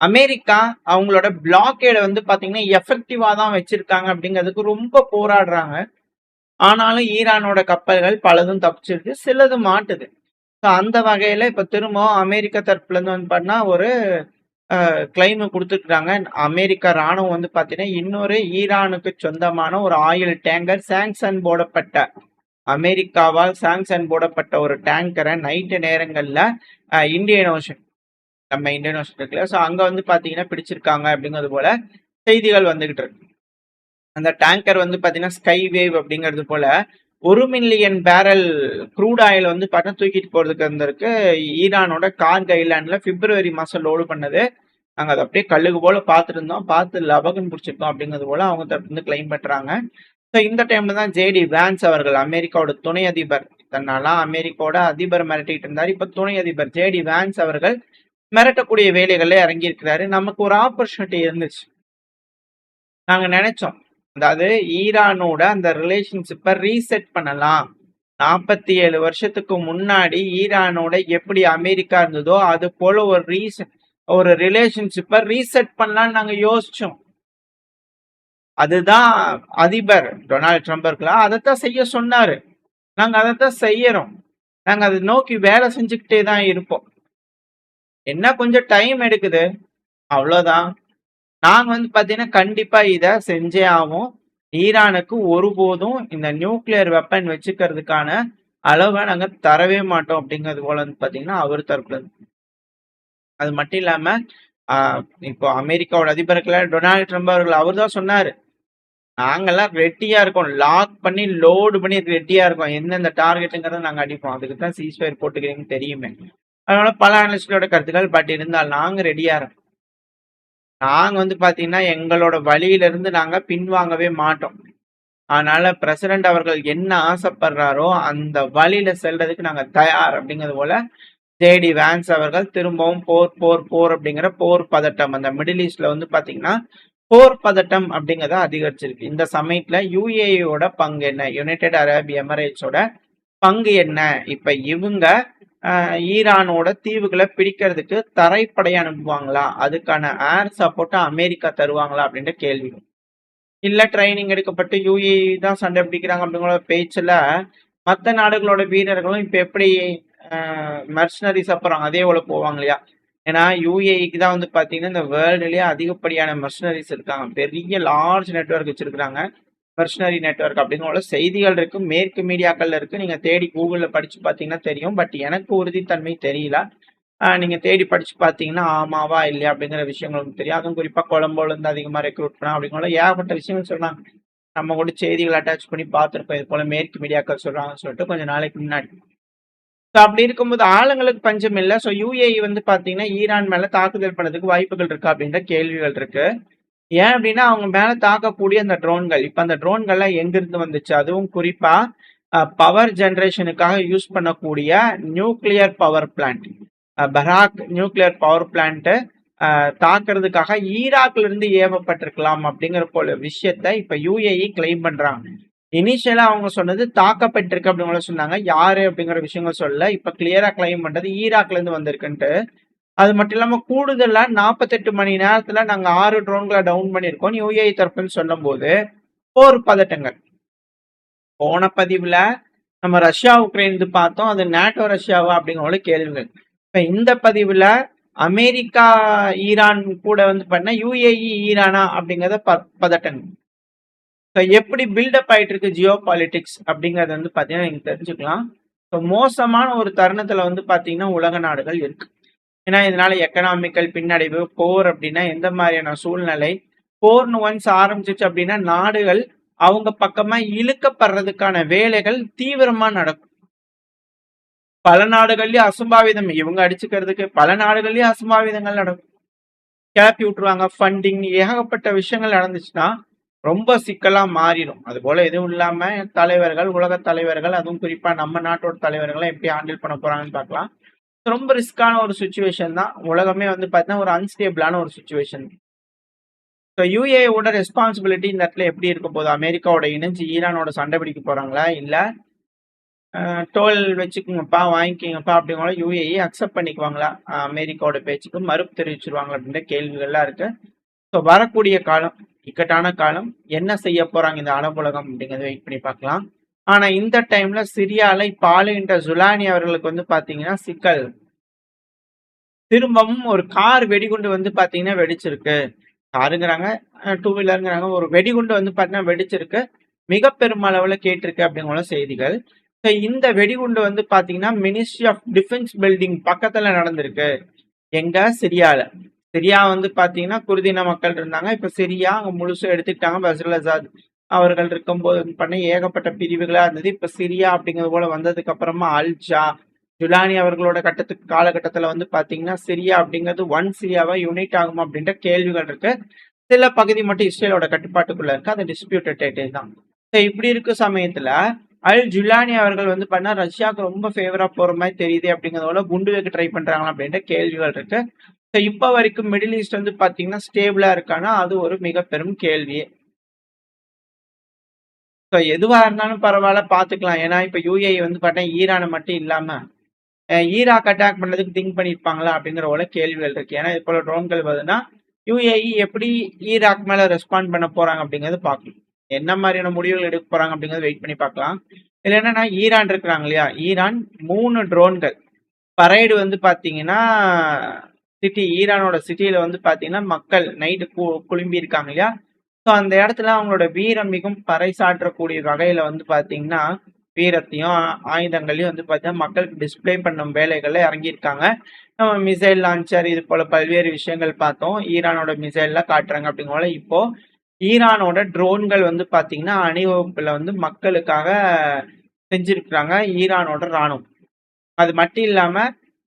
America அவங்களோட பிளாக்கேட வந்து பாத்தீங்கன்னா எஃபெக்டிவா தான் வச்சிருக்காங்க அப்படிங்கிறதுக்கு ரொம்ப போராடுறாங்க. ஆனாலும் ஈரானோட கப்பல்கள் பலதும் தப்பிச்சிருக்கு, சிலது மாட்டுது. அந்த வகையில இப்ப திரும்பவும் அமெரிக்கா தரப்புல இருந்து வந்து பாத்தீங்கன்னா ஒரு கிளைம் கொடுத்துருக்காங்க. அமெரிக்கா ராணுவம் வந்து பாத்தீங்கன்னா இன்னொரு ஈரானுக்கு சொந்தமான ஒரு ஆயில் டேங்கர் சாங்ஷன் போடப்பட்ட அமெரிக்காவால் சாங்ஷன் போடப்பட்ட ஒரு டேங்கரை நைட்டு நேரங்கள்ல இந்தியன் ஓஷன் நம்ம இந்தியன் ஓஷன் இருக்குல்ல, ஸோ அங்க வந்து பாத்தீங்கன்னா பிடிச்சிருக்காங்க அப்படிங்கிறது போல செய்திகள் வந்துகிட்டு இருக்கு. அந்த டேங்கர் வந்து பாத்தீங்கன்னா ஸ்கை வேவ் அப்படிங்கிறது போல 1 மில்லியன் பேரல் க்ரூட் ஆயில் வந்து பார்த்தீங்கன்னா தூக்கிட்டு போறதுக்கு இருந்திருக்கு. ஈரானோட கார்க் ஐலாண்ட்ல பிப்ரவரி மாசம் லோடு பண்ணது. நாங்க அதை அப்படியே கல்லுக்கு போல பார்த்துட்டு இருந்தோம், பார்த்து லபகன் பிடிச்சிருக்கோம் அப்படிங்கிறது போல அவங்க தரப்பு வந்து கிளைம் பண்றாங்க. ஸோ இந்த டைம்ல தான் ஜேடி வேன்ஸ் அவர்கள், அமெரிக்காவோட துணை அதிபர், தன்னாலாம் அமெரிக்காவோட அதிபர் மிரட்டிட்டு இருந்தாரு, இப்ப துணை அதிபர் ஜேடி வேன்ஸ் அவர்கள் மிரட்டக்கூடிய வேலைகள்ல இறங்கி இருக்கிறாரு. நமக்கு ஒரு ஆப்பர்ச்சுனிட்டி இருந்துச்சு, நாங்க நினைச்சோம், அதாவது ஈரானோட அந்த ரிலேஷன்ஷிப்பை ரீசெட் பண்ணலாம். 47 வருஷத்துக்கு முன்னாடி ஈரானோட எப்படி அமெரிக்கா இருந்ததோ அது போல ஒரு ரிலேஷன்ஷிப்பை ரீசெட் பண்ணலாம்னு நாங்க யோசிச்சோம். அதுதான் அதிபர் டொனால்ட் ட்ரம்ப் இருக்கலாம் அதைத்தான் செய்ய சொன்னாரு. நாங்க அதைத்தான் செய்யறோம். நாங்க அதை நோக்கி வேலை செஞ்சுக்கிட்டே தான் இருப்போம். என்ன கொஞ்சம் டைம் எடுக்குது, அவ்வளவுதான். நாங்க வந்து பாத்தீங்கன்னா கண்டிப்பா இதை செஞ்சே ஆகும். ஈரானுக்கு ஒருபோதும் இந்த நியூக்ளியர் வெப்பன் வச்சுக்கிறதுக்கான அளவை நாங்க தரவே மாட்டோம் அப்படிங்கிறது போல வந்து பாத்தீங்கன்னா அவர் தரப்புல. அது மட்டும் இல்லாம இப்போ அமெரிக்காவோட அதிபருக்குல டொனால்ட் ட்ரம்ப் அவர்கள் அவர் தான் சொன்னாரு, நாங்கெல்லாம் ரெட்டியா இருக்கோம், லாக் பண்ணி லோடு பண்ணி ரெட்டியா இருக்கோம், எந்தெந்த டார்கெட்டுங்கிறத நாங்க அடிப்போம், அதுக்கு தான் சீஸ்ஃபயர் போட்டுக்கிறீங்கன்னு தெரியுமே. அதனால பல அனலிஸ்டோட கருத்துக்கள் பட் இருந்தால் நாங்க ரெடியா இருக்கோம். நாங்க வந்து பாத்தீங்கன்னா எங்களோட வழியில இருந்து நாங்க பின்வாங்கவே மாட்டோம். அதனால பிரசிடென்ட் அவர்கள் என்ன ஆசைப்படுறாரோ அந்த வழியில செல்றதுக்கு நாங்க தயார் அப்படிங்கிறது போல ஜேடி வேன்ஸ் அவர்கள் திரும்பவும் போர் போர் போர் அப்படிங்கிற போர் பதட்டம், அந்த மிடில் ஈஸ்ட்ல வந்து பாத்தீங்கன்னா போர் பதட்டம் அப்படிங்கிறத அதிகரிச்சிருக்கு. இந்த சமயத்துல யுஏஇயோட பங்கு என்ன, யுனைடெட் அரபு எமிரேட்ஸோட பங்கு என்ன, இப்ப இவங்க ஈரானோட தீவுகளை பிடிக்கிறதுக்கு தரைப்படை அனுப்புவாங்களா, அதுக்கான ஏர் சப்போர்ட்டை அமெரிக்கா தருவாங்களா அப்படின்ற கேள்வி. இல்ல ட்ரைனிங் எடுக்கப்பட்டு யுஏஇ தான் சண்டை பிடிக்கிறாங்க அப்படிங்கிற பேச்சுல மற்ற நாடுகளோட வீரர்களும் இப்ப எப்படி மெர்சனரிஸ் போறாங்க அதே போல போவாங்க இல்லையா. ஏன்னா யுஏஇக்கு தான் வந்து பாத்தீங்கன்னா இந்த வேர்ல்டுலயே அதிகப்படியான மெர்சனரிஸ் இருக்காங்க, பெரிய லார்ஜ் நெட்வொர்க் வச்சிருக்காங்க, மெர்சனரி நெட்வொர்க் அப்படிங்கிற செய்திகள் இருக்கு, மேற்கு மீடியாக்கள்ல இருக்கு. நீங்க தேடி கூகுள்ல படிச்சு பாத்தீங்கன்னா தெரியும். பட் எனக்கு உறுதித்தன்மை தெரியல. நீங்க தேடி படிச்சு பாத்தீங்கன்னா ஆமாவா இல்லையா அப்படிங்கிற விஷயங்கள் உங்களுக்கு தெரியும். அதுவும் குறிப்பா கொலம்போல இருந்து அதிகமா ரெக்ரூட் பண்ணா அப்படிங்கிற ஏகப்பட்ட விஷயங்கள் சொல்றாங்க. நம்ம கூட செய்திகள் அட்டாச் பண்ணி பார்த்துருப்போம், இது போல மேற்கு மீடியாக்கள் சொல்றாங்கன்னு சொல்லிட்டு கொஞ்சம் நாளைக்கு முன்னாடி. அப்படி இருக்கும்போது ஆளுங்களுக்கு பஞ்சம் இல்லை. ஸோ யுஏஇ வந்து பாத்தீங்கன்னா ஈரான் மேல தாக்குதல் பண்ணதுக்கு வாய்ப்புகள் இருக்கு அப்படின்ற கேள்விகள் இருக்கு. ஏன் அப்படின்னா அவங்க மேல தாக்கக்கூடிய அந்த ட்ரோன்கள், இப்ப அந்த ட்ரோன்கள்லாம் எங்கிருந்து வந்துச்சு, அதுவும் குறிப்பா பவர் ஜெனரேஷனுக்காக யூஸ் பண்ணக்கூடிய நியூக்ளியர் பவர் பிளான்ட், பராக் நியூக்ளியர் பவர் பிளான்ட் தாக்குறதுக்காக ஈராக்ல இருந்து ஏவப்பட்டிருக்கலாம் அப்படிங்கிற போல விஷயத்த இப்ப யுஏஇ கிளைம் பண்றாங்க. இனிஷியலா அவங்க சொன்னது தாக்கப்பட்டிருக்கு அப்படிங்கிற சொன்னாங்க, யாரு அப்படிங்கிற விஷயங்கள் சொல்ல, இப்ப கிளியரா கிளைம் பண்றது ஈராக்ல இருந்து வந்திருக்குன்ட்டு. அது மட்டும் இல்லாம கூடுதலா 48 மணி நேரத்துல நாங்க 6 ட்ரோன்களை டவுன் பண்ணிருக்கோம் யுஏஇ தரப்புன்னு சொல்லும் போது போர் பதட்டங்கள். போன பதிவுல நம்ம ரஷ்யா உக்ரைன் பார்த்தோம், அது நேட்டோ ரஷ்யாவா அப்படிங்கிற கேள்விகள். இப்ப இந்த பதிவுல அமெரிக்கா ஈரான் கூட வந்து பண்ண யுஏஇ ஈரானா அப்படிங்கறத பதட்டங்கள். எப்படி பில்டப் ஆயிட்டு இருக்கு ஜியோ பாலிட்டிக்ஸ் அப்படிங்கறத வந்து பாத்தீங்கன்னா நீங்க தெரிஞ்சுக்கலாம். மோசமான ஒரு தருணத்துல வந்து பாத்தீங்கன்னா உலக நாடுகள் இருக்கு. ஏன்னா இதனால எக்கனாமிக்கல் பின்னடைவு, போர் அப்படின்னா எந்த மாதிரியான சூழ்நிலை, போர்னு ஒன்ஸ் ஆரம்பிச்சிச்சு அப்படின்னா நாடுகள் அவங்க பக்கமா இழுக்கப்படுறதுக்கான வேலைகள் தீவிரமா நடக்கும். பல நாடுகள்லயும் அசம்பாவிதம், இவங்க அடிச்சுக்கிறதுக்கு பல நாடுகள்லயும் அசம்பாவிதங்கள் நடக்கும், கிளப்பி விட்டுருவாங்க, ஃபண்டிங், ஏகப்பட்ட விஷயங்கள் நடந்துச்சுன்னா ரொம்ப சிக்கலா மாறிடும். அது போல எதுவும் இல்லாம தலைவர்கள், உலக தலைவர்கள், அதுவும் குறிப்பா நம்ம நாட்டோட தலைவர்களை எப்படி ஹேண்டில் பண்ண போறாங்கன்னு பார்க்கலாம். ரொம்ப ரிஸ்கான ஒரு சுச்சுவேஷன் தான். உலகமே வந்து பார்த்தீங்கன்னா ஒரு அன்ஸ்டேபிளான ஒரு சுச்சுவேஷன். ஸோ யுஏஓட ரெஸ்பான்சிபிலிட்டி இந்த இடத்துல எப்படி இருக்க போகுது, அமெரிக்காவோட இணைஞ்சு ஈரானோட சண்டை பிடிக்க போறாங்களா, இல்ல டோல் வச்சுக்கோங்கப்பா, வாங்கிக்கிங்கப்பா அப்படிங்கிற யுஏஇ அக்செப்ட் பண்ணிக்குவாங்களா? அமெரிக்காவோட பேச்சுக்கு மறுப்பு தெரிவிச்சிருவாங்களா? அப்படின்ற கேள்விகள்லாம் இருக்கு. ஸோ வரக்கூடிய காலம் இக்கட்டான காலம். என்ன செய்ய போறாங்க இந்த அரபு உலகம் அப்படிங்கிறத வெயிட் பண்ணி பார்க்கலாம். ஆனா இந்த டைம்ல சிரியால இப்ப ஆளுகின்ற ஜுலானி அவர்களுக்கு வந்து பாத்தீங்கன்னா சிக்கல். திரும்பவும் ஒரு கார் வெடிகுண்டு வந்து பாத்தீங்கன்னா வெடிச்சிருக்கு. காருங்கிறாங்க, டூ வீலருங்கிறாங்க. ஒரு வெடிகுண்டு வந்து பாத்தீங்கன்னா வெடிச்சிருக்கு. மிக பெருமளவுல கேட்டிருக்கு அப்படிங்கிற செய்திகள். ஸோ இந்த வெடிகுண்டு வந்து பாத்தீங்கன்னா மினிஸ்ட்ரி ஆஃப் டிஃபென்ஸ் பில்டிங் பக்கத்துல நடந்திருக்கு. எங்க? சிரியால. சிரியா வந்து பாத்தீங்கன்னா குர்தின மக்கள் இருந்தாங்க. இப்ப சிரியா அங்க முழுசும் எடுத்துக்கிட்டாங்க. பஷர் அல் அசாத் அவர்கள் இருக்கும்போது பண்ண ஏகப்பட்ட பிரிவுகளா இருந்தது. இப்ப சிரியா அப்படிங்கிறது போல வந்ததுக்கு அப்புறமா அல்ஜா ஜுலானி அவர்களோட காலகட்டத்துல வந்து பாத்தீங்கன்னா சிரியா அப்படிங்கிறது ஒன் சிரியாவா யூனிட் ஆகுமா அப்படின்ற கேள்விகள் இருக்கு. சில பகுதி மட்டும் இஸ்ரேலோட கட்டுப்பாட்டுக்குள்ள இருக்கு. அது டிஸ்பியூட்டட் டெரிட்டரி தான். இப்படி இருக்க சமயத்துல அல் ஜுலானி அவர்கள் வந்து பண்ணா ரஷ்யாவுக்கு ரொம்ப ஃபேவரா போற மாதிரி தெரியுது அப்படிங்கிறதோட குண்டு வைக்க ட்ரை பண்றாங்களா அப்படின்ற கேள்விகள் இருக்கு. இப்ப வரைக்கும் மிடில் ஈஸ்ட் வந்து பாத்தீங்கன்னா ஸ்டேபிளா இருக்கானா அது ஒரு மிக பெரும் கேள்வி. எதுவா இருந்தாலும் பரவாயில்ல பாத்துக்கலாம். ஏன்னா இப்ப யுஏஇ வந்து பாத்தீங்கன்னா ஈரானை மட்டும் இல்லாம ஈராக் அட்டாக் பண்ணதுக்கு திங்க் பண்ணிருப்பாங்களா அப்படிங்கிற போல கேள்விகள் இருக்கு. ஏன்னா இது போல ட்ரோன்கள் வருதுன்னா யுஏஇ எப்படி ஈராக் மேல ரெஸ்பாண்ட் பண்ண போறாங்க அப்படிங்கறது பார்க்கணும். என்ன மாதிரியான முடிவுகள் எடுக்க போறாங்க அப்படிங்கறது வெயிட் பண்ணி பார்க்கலாம். இதுல என்னன்னா ஈரான் இருக்கிறாங்க இல்லையா, ஈரான் 3 ட்ரோன்கள் பரேடு வந்து பாத்தீங்கன்னா ஈரானோட சிட்டியில வந்து பாத்தீங்கன்னா மக்கள் நைட்டு குழும்பி இருக்காங்க இல்லையா. ஸோ அந்த இடத்துல அவங்களோட வீரம் மிகவும் பறைசாற்றக்கூடிய வகையில வந்து பாத்தீங்கன்னா வீரத்தையும் ஆயுதங்களையும் வந்து பார்த்தீங்கன்னா மக்களுக்கு டிஸ்பிளே பண்ணும் வேலைகள்ல இறங்கியிருக்காங்க. நம்ம மிசைல் லான்ச்சர் இது போல பல்வேறு விஷயங்கள் பார்த்தோம். ஈரானோட மிசைல்லாம் காட்டுறாங்க அப்படிங்கிற இப்போ ஈரானோட ட்ரோன்கள் வந்து பாத்தீங்கன்னா அணிவகுப்புல வந்து மக்களுக்காக செஞ்சிருக்கிறாங்க ஈரானோட ராணுவம். அது மட்டும் இல்லாம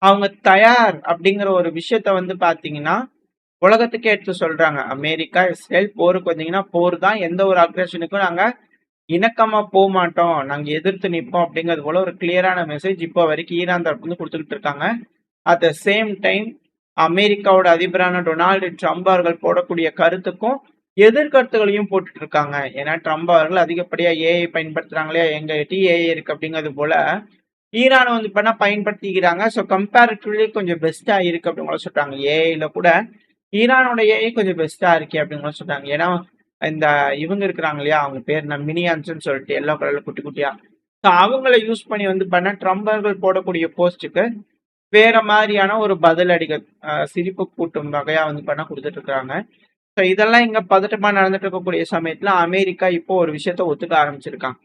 அவங்க தயார் அப்படிங்கிற ஒரு விஷயத்த வந்து பாத்தீங்கன்னா உலகத்துக்கே எடுத்து சொல்றாங்க. அமெரிக்கா இஸ்ரேல் போருக்கு வந்தீங்கன்னா போர் தான், எந்த ஒரு அக்ரஷனுக்கும் நாங்க இணக்கமா போக மாட்டோம், நாங்க எதிர்த்து நிற்போம் அப்படிங்கிறது போல ஒரு கிளியரான மெசேஜ் இப்போ வரைக்கும் ஈரான் தரப்பு வந்து கொடுத்துக்கிட்டு இருக்காங்க. அட் த சேம் டைம் அமெரிக்காவோட அதிபரான டொனால்டு ட்ரம்ப் அவர்கள் போடக்கூடிய கருத்துக்கும் எதிர்கருத்துகளையும் போட்டுட்டு இருக்காங்க. ஏன்னா ட்ரம்ப் அவர்கள் அதிகப்படியா ஏஐ பயன்படுத்துறாங்களே, எங்க ஏஐ இருக்கு அப்படிங்கிறது போல ஈரான் வந்து பண்ணா பயன்படுத்திக்கிறாங்க. ஸோ கம்பேரிட்டிவ்லி கொஞ்சம் பெஸ்டா இருக்கு அப்படிங்கிற சொல்றாங்க. ஏஐல கூட ஈரானோட ஏஐ கொஞ்சம் பெஸ்டா இருக்கு அப்படிங்கிற சொல்றாங்க. ஏன்னா இந்த இவங்க இருக்கிறாங்க இல்லையா, அவங்க பேர் நான் மினியான்ஸ்ன்னு சொல்லிட்டு எல்லோ கலர்ல குட்டி குட்டியா, ஸோ அவங்கள யூஸ் பண்ணி வந்து பண்ண ட்ரம்ப் அவர்கள் போடக்கூடிய போஸ்ட்டுக்கு வேற மாதிரியான ஒரு பதிலடிகள் சிரிப்பு கூட்டும் வகையா வந்து பண்ண கொடுத்துட்டு இருக்காங்க. ஸோ இதெல்லாம் இங்க பதட்டமா நடந்துட்டு இருக்கக்கூடிய சமயத்துல அமெரிக்கா இப்போ ஒரு விஷயத்த ஒத்துக்க ஆரம்பிச்சிருக்காங்க.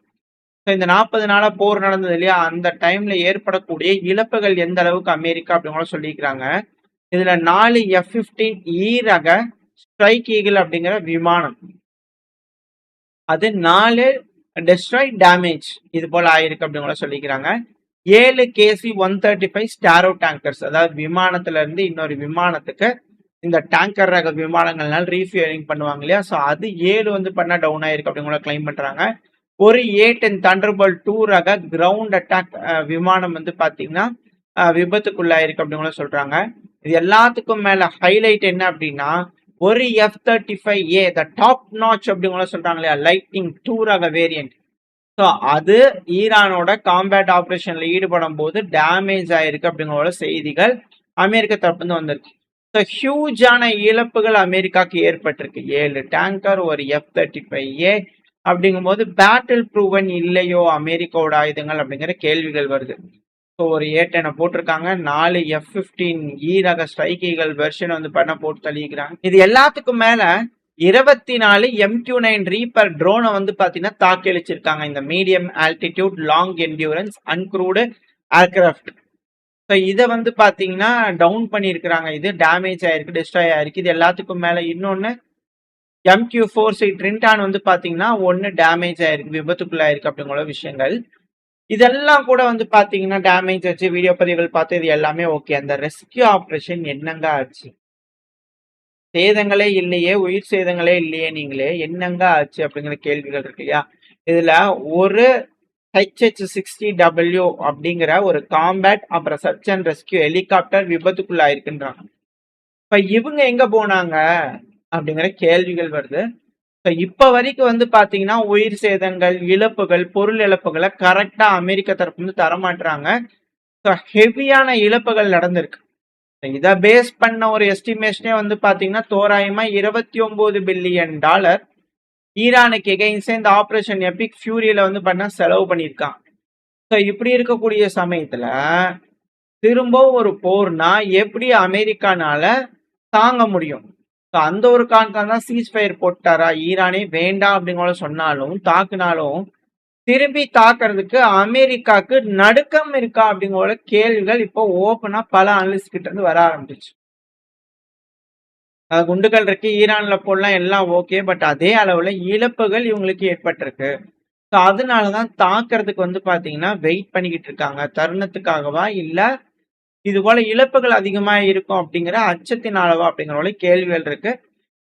ஸோ இந்த 40 நாளா போர் நடந்தது இல்லையா, அந்த டைம்ல ஏற்படக்கூடிய இழப்புகள் எந்த அளவுக்கு அமெரிக்கா அப்படிங்கிற சொல்லிக்கிறாங்க. இதுல 4 F-15E ரக ஸ்ட்ரைக் ஈகிள் அப்படிங்கிற விமானம், அது 4 டெஸ்ட்ராய் டேமேஜ் இது போல ஆயிருக்கு அப்படிங்கிற சொல்லிக்கிறாங்க. 7 KC-135 ஸ்டாரோ டேங்கர்ஸ், அதாவது விமானத்துல இருந்து இன்னொரு விமானத்துக்கு இந்த டேங்கர் ரக விமானங்கள்னால ரீஃபியரிங் பண்ணுவாங்க இல்லையா, ஸோ அது 7 வந்து பண்ணா டவுன் ஆயிருக்கு அப்படிங்கிற கிளைம் பண்றாங்க. ஒரு A-10 தண்டர்போல்ட் 2 ரக கிரவுண்ட் அட்டாக் விமானம் வந்து பாத்தீங்கன்னா விபத்துக்குள்ளாயிருக்கு அப்படிங்கிற சொல்றாங்க. இது எல்லாத்துக்கும் மேல ஹைலைட் என்ன அப்படின்னா ஒரு F-35A த டாப் நாச் அப்படிங்கிற சொல்றாங்க இல்லையா, லைட்னிங் 2 ரக வேரியன்ட், ஸோ அது ஈரானோட காம்பேட் ஆபரேஷன்ல ஈடுபடும் போது டேமேஜ் ஆயிருக்கு அப்படிங்கிற செய்திகள் அமெரிக்க தரப்பு வந்து வந்திருக்கு. ஸோ ஹியூஜான இழப்புகள் அமெரிக்காவுக்கு ஏற்பட்டிருக்கு. 7 டேங்கர், ஒரு F-35A அப்படிங்கும் போது பேட்டில் ப்ரூவன் இல்லையோ அமெரிக்காவோட ஆயுதங்கள் அப்படிங்கிற கேள்விகள் வருது. ஸோ ஒரு A-10 போட்டிருக்காங்க, 4 F-15E ரக ஸ்ட்ரைக் ஈகிள் வெர்ஷன் வந்து பண்ண போட்டு தள்ளிக்கிறாங்க. இது எல்லாத்துக்கும் மேல 24 MQ-9 ரீப்பர் ட்ரோனை வந்து பாத்தீங்கன்னா தாக்கி அழிச்சிருக்காங்க. இந்த medium altitude long endurance uncrewed aircraft. So இதை வந்து பாத்தீங்கன்னா டவுன் பண்ணியிருக்கிறாங்க. இது டேமேஜ் ஆயிருக்கு, டிஸ்ட்ராய் ஆயிருக்கு. இது எல்லாத்துக்கும் மேல இன்னொன்னு MQ-4C ட்ரின்டான் வந்து பாத்தீங்கன்னா ஒன்னு டேமேஜ் ஆயிருக்கு, விபத்துக்குள்ளாயிருக்கு அப்படிங்கிற விஷயங்கள். இதெல்லாம் கூட வந்து பாத்தீங்கன்னா டேமேஜ் ஆச்சு, வீடியோ பதிவுகள் பார்த்து இது எல்லாமே ஓகே. அந்த ரெஸ்கியூ ஆப்ரேஷன் என்னங்க ஆச்சு? சேதங்களே இல்லையே, உயிர் சேதங்களே இல்லையே, நீங்களே என்னங்க ஆச்சு அப்படிங்கிற கேள்விகள் இருக்கு இல்லையா. இதுல ஒரு HH-60W அப்படிங்கிற ஒரு காம்பேட் அப்புறம் சர்ச் அண்ட் ரெஸ்கியூ ஹெலிகாப்டர் விபத்துக்குள்ளாயிருக்குன்றாங்க. இப்ப இவங்க எங்க போனாங்க அப்படிங்கிற கேள்விகள் வருது. இப்ப வரைக்கும் வந்து பாத்தீங்கன்னா உயிர் சேதங்கள், இழப்புகள், பொருள் இழப்புகளை கரெக்டா அமெரிக்க தரப்பு வந்து தரமாட்டுறாங்க. ஹெவியான இழப்புகள் நடந்திருக்கு. இத பேஸ் பண்ண ஒரு எஸ்டிமேஷனே வந்து பாத்தீங்கன்னா தோராயமா $29 பில்லியன் ஈரானுக்கு எகெயின்ஸ்டா இந்த ஆபரேஷன் எபிக் ஃபியூரியில வந்து பண்ண செலவு பண்ணியிருக்காங்க. இப்படி இருக்கக்கூடிய சமயத்துல திரும்ப ஒரு போர்னா எப்படி அமெரிக்கானால தாங்க முடியும்? அந்த ஒரு காரணத்தால தான் சீஸ் ஃபயர் போட்டாரா? ஈரானே வேண்டாம் அப்படிங்கிற சொன்னாலும் தாக்குனாலும் திரும்பி தாக்குறதுக்கு அமெரிக்காக்கு நடுக்கம் இருக்கா அப்படிங்கிற கேள்விகள் இப்போ ஓப்பனா பல அனலிஸ்ட் கிட்ட இருந்து வர ஆரம்பிச்சிச்சு. குண்டுகள் இருக்கு, ஈரான்ல போடலாம், எல்லாம் ஓகே. பட் அதே அளவுல இழப்புகள் இவங்களுக்கு ஏற்பட்டிருக்கு. அதனாலதான் தாக்குறதுக்கு வந்து பாத்தீங்கன்னா வெயிட் பண்ணிக்கிட்டு இருக்காங்க. தருணத்துக்காகவா இல்ல இது போல இழப்புகள் அதிகமா இருக்கும் அப்படிங்கிற அச்சத்தினாலவா அப்படிங்கிற கேள்விகள் இருக்கு.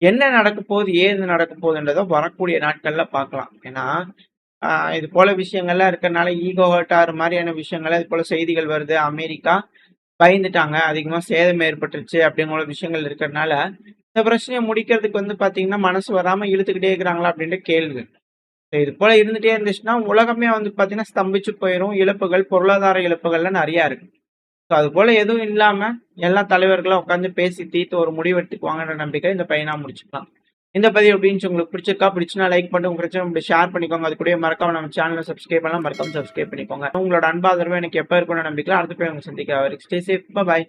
என்ன நடக்க போகுது, ஏது நடக்க போகுதுன்றத வரக்கூடிய நாட்கள்ல பார்க்கலாம். ஏன்னா இது போல விஷயங்கள்லாம் இருக்கறனால ஈகோ ஹர்ட் ஆகிற மாதிரியான விஷயங்கள் இது போல செய்திகள் வருது. அமெரிக்கா பயந்துட்டாங்க, அதிகமா சேதம் ஏற்பட்டுருச்சு அப்படிங்கிற விஷயங்கள் இருக்கிறதுனால இந்த பிரச்சனையை முடிக்கிறதுக்கு வந்து பாத்தீங்கன்னா மனசு வராம இழுத்துக்கிட்டே இருக்கிறாங்களா அப்படின்ற கேள்வி. இது போல இருந்துட்டே இருந்துச்சுன்னா உலகமே வந்து பாத்தீங்கன்னா ஸ்தம்பிச்சு போயிடும். இழப்புகள், பொருளாதார இழப்புகள்லாம் நிறைய இருக்கு. அது போல எதுவும் இல்லாம எல்லா தலைவர்களும் உட்காந்து பேசி தீர்த்து ஒரு முடிவு எடுத்துக்குவாங்கன்ற நம்பிக்கை இந்த பையனா முடிச்சுக்கலாம். இந்த பதிவு அப்படின்னு உங்களுக்கு பிடிச்சிருக்கா? பிடிச்சுன்னா லைக் பண்ணி உங்க பிரச்சனை ஷேர் பண்ணிக்கோங்க. அது கூட மறக்காம நம்ம சேனலை சப்ஸ்கிரைப் பண்ணலாம், மறக்காம சப்ஸ்கிரைப் பண்ணிக்கோங்க. உங்களோட அன்பாதரவு எனக்கு எப்ப இருக்கும்னு நம்பிக்கை. அடுத்த போய் உங்க சந்திக்க. Stay safe. பை.